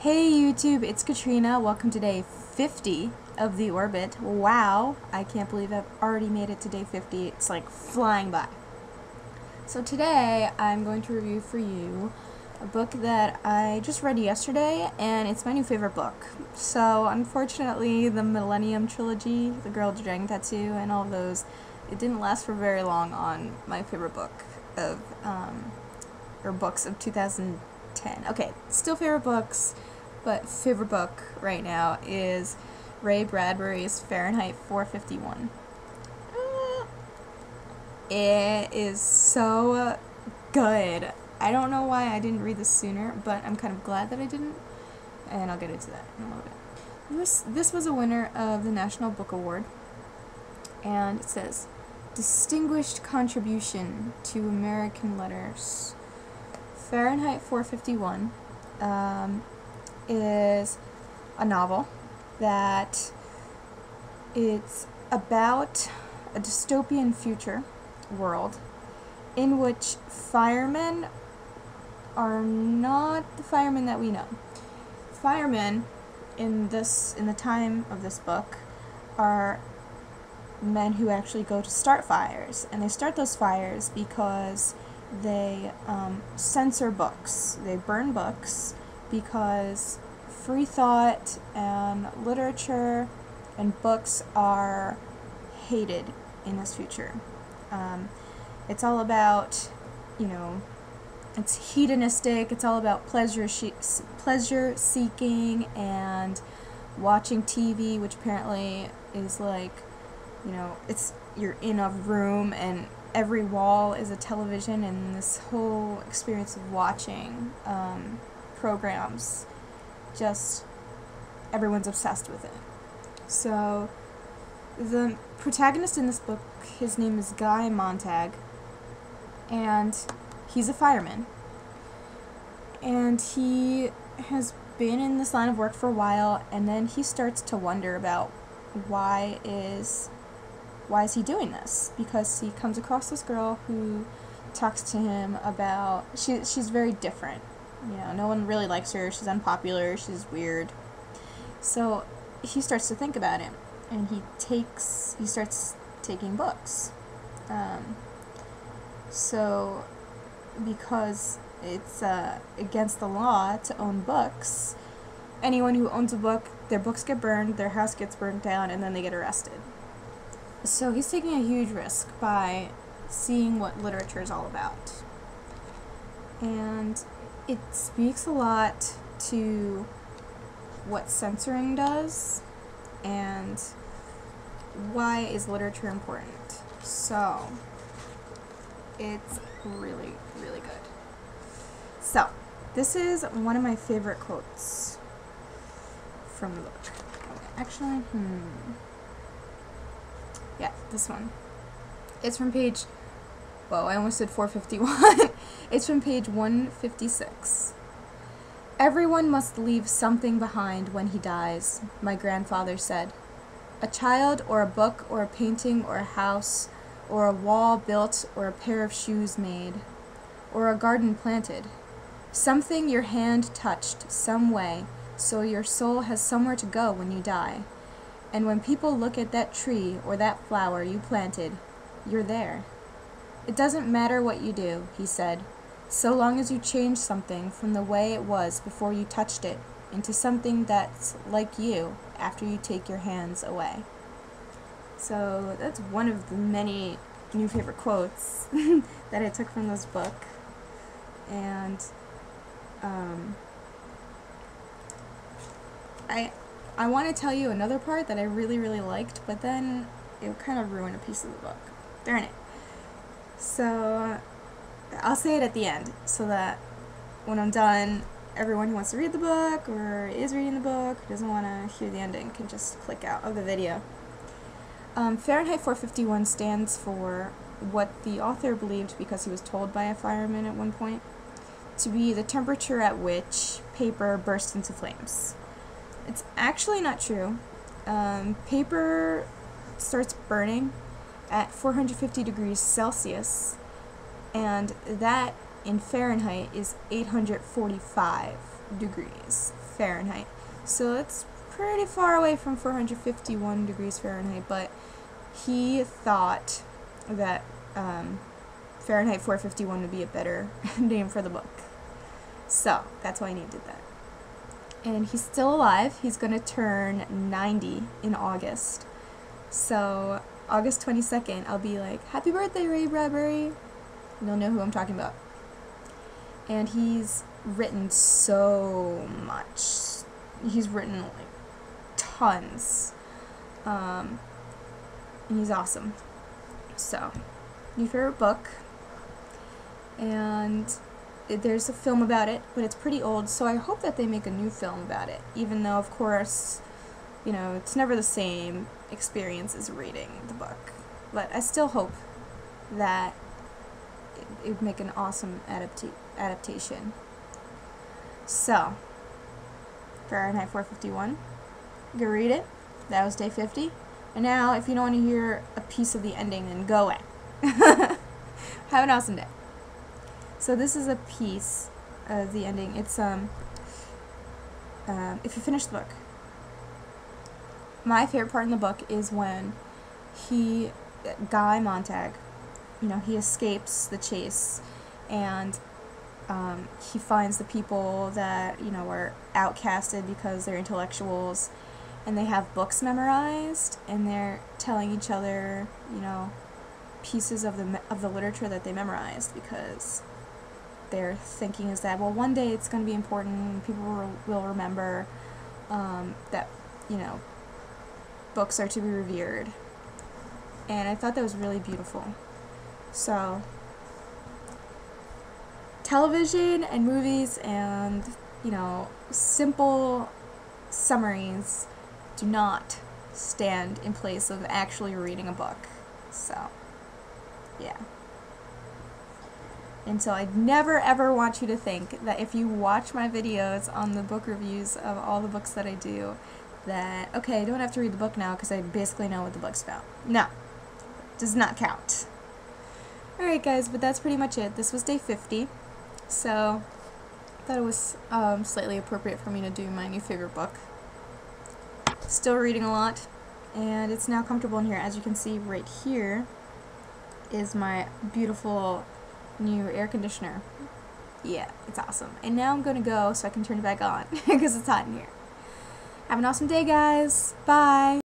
Hey YouTube, it's Katrina. Welcome to day 50 of the orbit. Wow, I can't believe I've already made it to day 50. It's like flying by. So today I'm going to review for you a book that I just read yesterday, and it's my new favorite book. So unfortunately, the Millennium Trilogy, The Girl with the Dragon Tattoo, and all of those, it didn't last for very long on my favorite book of, or books of 2010. Okay, still favorite books, but favorite book right now is Ray Bradbury's Fahrenheit 451. It is so good. I don't know why I didn't read this sooner, but I'm kind of glad that I didn't, and I'll get into that in a little bit. This was a winner of the National Book Award, and it says, Distinguished Contribution to American Letters. Fahrenheit 451 is a novel that it's about a dystopian future world in which firemen are not the firemen that we know. Firemen in the time of this book are men who actually go to start fires, and they start those fires because they censor books. They burn books because free thought and literature and books are hated in this future. It's all about, it's hedonistic, it's all about pleasure seeking and watching TV, which apparently is like, you're in a room and every wall is a television, and this whole experience of watching programs, just everyone's obsessed with it. So the protagonist in this book, his name is Guy Montag, and he's a fireman, and he has been in this line of work for a while, and then he starts to wonder about why is he doing this, because he comes across this girl who talks to him about, she's very different, no one really likes her, she's unpopular, she's weird. So he starts to think about it, and he starts taking books. So because it's against the law to own books, anyone who owns a book, their books get burned, their house gets burned down, and then they get arrested. So he's taking a huge risk by seeing what literature is all about. And it speaks a lot to what censoring does and why is literature important. So it's really, really good. So this is one of my favorite quotes from the book. Okay, actually, yeah, this one. It's from page, whoa, I almost said 451. It's from page 156. Everyone must leave something behind when he dies, my grandfather said. A child, or a book, or a painting, or a house, or a wall built, or a pair of shoes made, or a garden planted. Something your hand touched some way, so your soul has somewhere to go when you die. And when people look at that tree or that flower you planted, you're there. It doesn't matter what you do, he said, so long as you change something from the way it was before you touched it into something that's like you after you take your hands away. So that's one of the many new favorite quotes that I took from this book. And I want to tell you another part that I really, really liked, but then it would kind of ruin a piece of the book. Darn it. So I'll say it at the end, so that when I'm done, everyone who wants to read the book, or is reading the book, or doesn't want to hear the ending, can just click out of the video. Fahrenheit 451 stands for what the author believed, because he was told by a fireman at one point, to be the temperature at which paper bursts into flames. It's actually not true. Paper starts burning at 450 degrees Celsius, and that in Fahrenheit is 845. degrees Fahrenheit. So it's pretty far away from 451 degrees Fahrenheit, but he thought that Fahrenheit 451 would be a better name for the book. So that's why I named it that. And he's still alive. He's going to turn 90 in August. So August 22nd, I'll be like, happy birthday, Ray Bradbury. You'll know who I'm talking about. And he's written so much. He's written like tons. And he's awesome. So, new favorite book. And there's a film about it, but it's pretty old, so I hope that they make a new film about it, even though, of course, you know, it's never the same experience as reading the book. But I still hope that it would make an awesome adaptation. So, Fahrenheit 451, go read it. That was day 50. And now, if you don't want to hear a piece of the ending, then go away. Have an awesome day. So this is a piece of the ending. It's if you finish the book. My favorite part in the book is when Guy Montag, you know, he escapes the chase, and he finds the people that, you know, were outcasted because they're intellectuals, and they have books memorized, and they're telling each other, you know, pieces of the literature that they memorized, because their thinking is that, well, one day it's going to be important, people will remember that, you know, books are to be revered. And I thought that was really beautiful. So, television and movies and, you know, simple summaries do not stand in place of actually reading a book. So, yeah. And so I'd never ever want you to think that if you watch my videos on the book reviews of all the books that I do, that, okay, I don't have to read the book now because I basically know what the book's about. No. Does not count. Alright guys, but that's pretty much it. This was day 50. So, I thought it was slightly appropriate for me to do my new favorite book. Still reading a lot, and it's now comfortable in here. As you can see right here is my beautiful new air conditioner. Yeah, it's awesome. And now I'm gonna go so I can turn it back on because it's hot in here. Have an awesome day, guys. Bye.